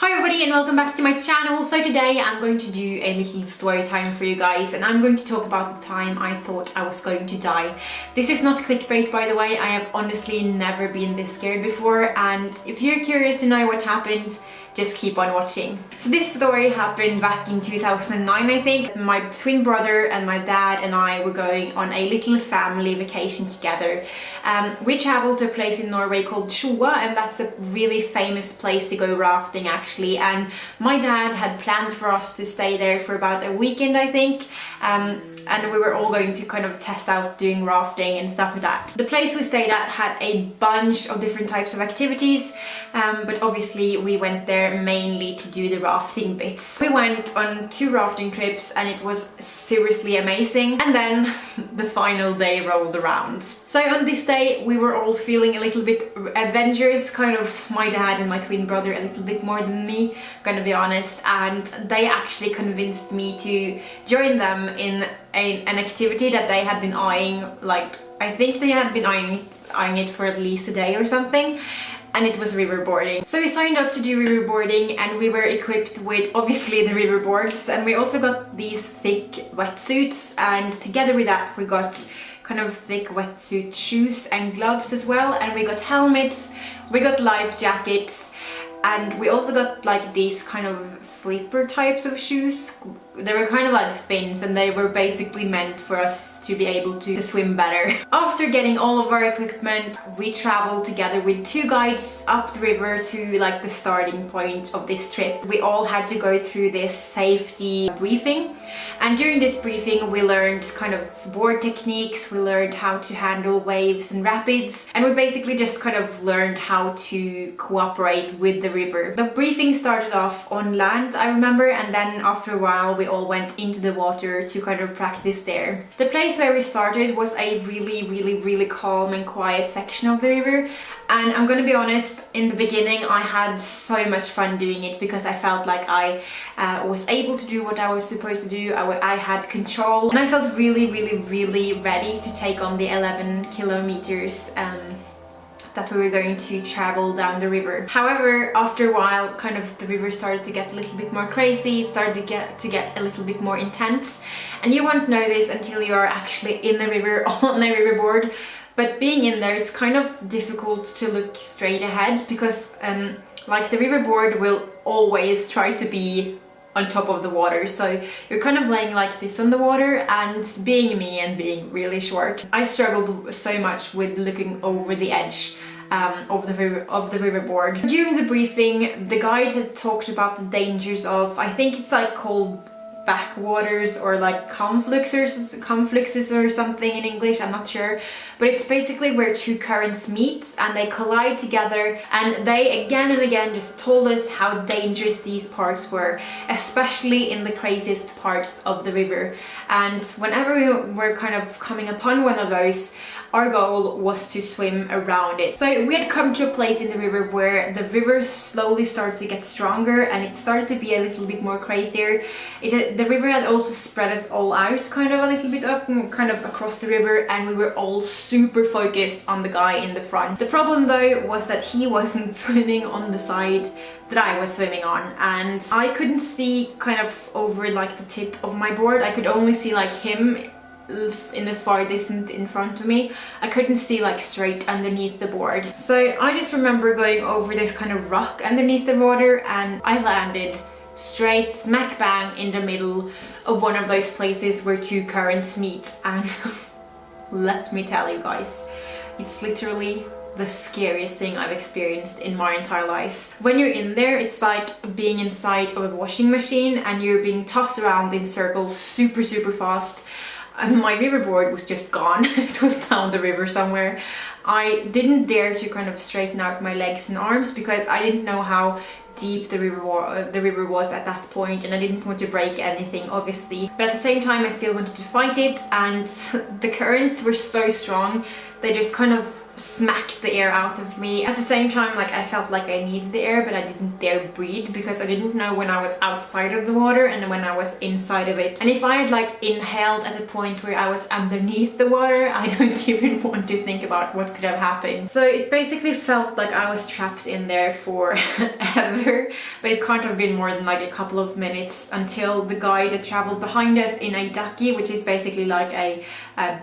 Hi everybody and welcome back to my channel. So today I'm going to do a little story time for you guys, and I'm going to talk about the time I thought I was going to die. This is not clickbait, by the way. I have honestly never been this scared before, and if you're curious to know what happened, just keep on watching. So this story happened back in 2009, I think. My twin brother and my dad and I were going on a little family vacation together. We traveled to a place in Norway called Sjoa, and that's a really famous place to go rafting actually. And my dad had planned for us to stay there for about a weekend, I think. And we were all going to kind of test out doing rafting and stuff like that. The place we stayed at had a bunch of different types of activities, but obviously we went there mainly to do the rafting bits. We went on 2 rafting trips and it was seriously amazing. And then the final day rolled around. So on this day we were all feeling a little bit adventurous, kind of my dad and my twin brother a little bit more than me, gonna be honest, and they actually convinced me to join them in an activity that they had been eyeing. Like, I think they had been eyeing it for at least a day or something, and it was riverboarding. So we signed up to do riverboarding, and we were equipped with obviously the riverboards, and we also got these thick wetsuits, and together with that we got kind of thick wetsuit shoes and gloves as well, and we got helmets, we got life jackets, and we also got like these kind of flipper types of shoes. They were kind of like fins, and they were basically meant for us to be able to swim better. After getting all of our equipment, we traveled together with 2 guides up the river to like the starting point of this trip. We all had to go through this safety briefing, and during this briefing we learned kind of board techniques, we learned how to handle waves and rapids, and we basically just kind of learned how to cooperate with the river. The briefing started off on land, I remember, and then after a while we all went into the water to kind of practice there. The place where we started was a really calm and quiet section of the river, and I'm gonna be honest, in the beginning I had so much fun doing it because I felt like I was able to do what I was supposed to do. I had control, and I felt really ready to take on the 11 kilometers that we were going to travel down the river. However, after a while, kind of the river started to get a little bit more crazy, it started to get a little bit more intense, and you won't know this until you are actually in the river on a riverboard. But being in there, it's kind of difficult to look straight ahead because like the riverboard will always try to be on top of the water, so you're kind of laying like this on the water, and being me and being really short, I struggled so much with looking over the edge of the riverboard. During the briefing, the guide had talked about the dangers of, I think it's like called backwaters or like confluxes or something in English, I'm not sure, but it's basically where 2 currents meet and they collide together, and they again and again just told us how dangerous these parts were, especially in the craziest parts of the river. And whenever we were kind of coming upon one of those, our goal was to swim around it. So we had come to a place in the river where the river slowly started to get stronger and it started to be a little bit more crazier. The river had also spread us all out kind of a little bit up and kind of across the river, and we were all super focused on the guy in the front. The problem though was that he wasn't swimming on the side that I was swimming on, and I couldn't see kind of over like the tip of my board. I could only see like him in the far distance in front of me. I couldn't see like straight underneath the board. So I just remember going over this kind of rock underneath the water, and I landed straight smack bang in the middle of one of those places where 2 currents meet, and let me tell you guys, it's literally the scariest thing I've experienced in my entire life. When you're in there, it's like being inside of a washing machine and you're being tossed around in circles super fast. My riverboard was just gone. It was down the river somewhere. I didn't dare to kind of straighten out my legs and arms because I didn't know how deep the river was at that point, and I didn't want to break anything obviously, but at the same time I still wanted to fight it, and the currents were so strong they just kind of smacked the air out of me. At the same time, like, I felt like I needed the air, but I didn't dare breathe because I didn't know when I was outside of the water and when I was inside of it. And if I had like inhaled at a point where I was underneath the water, I don't even want to think about what could have happened. So it basically felt like I was trapped in there for ever, but it can't have been more than like a couple of minutes until the guy that traveled behind us in a ducky, which is basically like a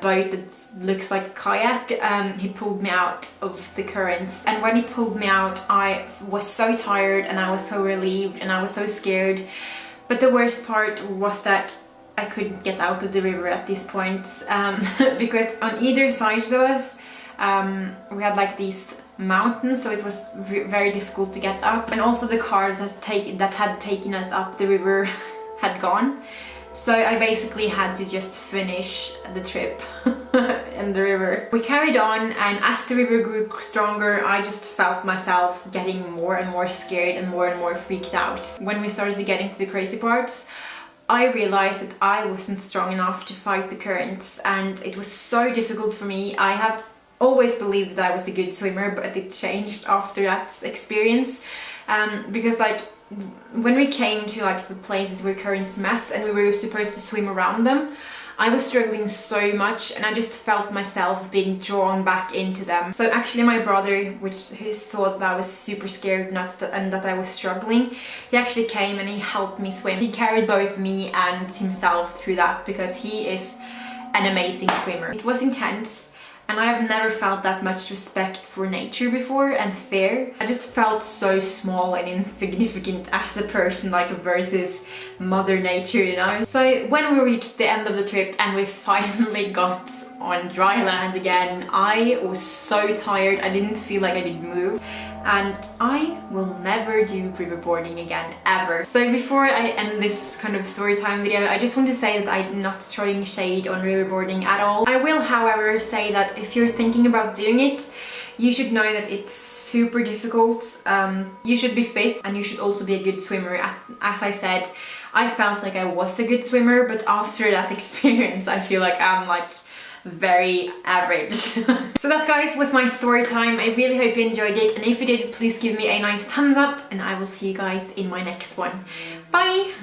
boat that looks like a kayak, he pulled me out of the currents. And when he pulled me out, I was so tired and I was so relieved and I was so scared. But the worst part was that I couldn't get out of the river at this point, because on either side of us we had like these mountains, so it was very difficult to get up, and also the car that had taken us up the river had gone. So I basically had to just finish the trip in the river. We carried on, and as the river grew stronger, I just felt myself getting more and more scared and more freaked out. When we started to get into the crazy parts, I realized that I wasn't strong enough to fight the currents, and it was so difficult for me. I have always believed that I was a good swimmer, but it changed after that experience, because like when we came to like the places where currents met and we were supposed to swim around them, I was struggling so much and I just felt myself being drawn back into them. So actually my brother, he saw that I was super scared and that I was struggling, he actually came and he helped me swim. He carried both me and himself through that because he is an amazing swimmer. It was intense, and I have never felt that much respect for nature before and fear. I just felt so small and insignificant as a person, like versus Mother Nature, you know? So when we reached the end of the trip and we finally got on dry land again, I was so tired. I didn't feel like I could move. And I will never do riverboarding again, ever. So before I end this kind of story time video, I just want to say that I'm not throwing shade on riverboarding at all. I will, however, say that if you're thinking about doing it, you should know that it's super difficult. You should be fit and you should also be a good swimmer. As I said, I felt like I was a good swimmer, but after that experience, I feel like I'm like very average. So that, guys, was my story time. I really hope you enjoyed it, and if you did, please give me a nice thumbs up, and I will see you guys in my next one. Bye!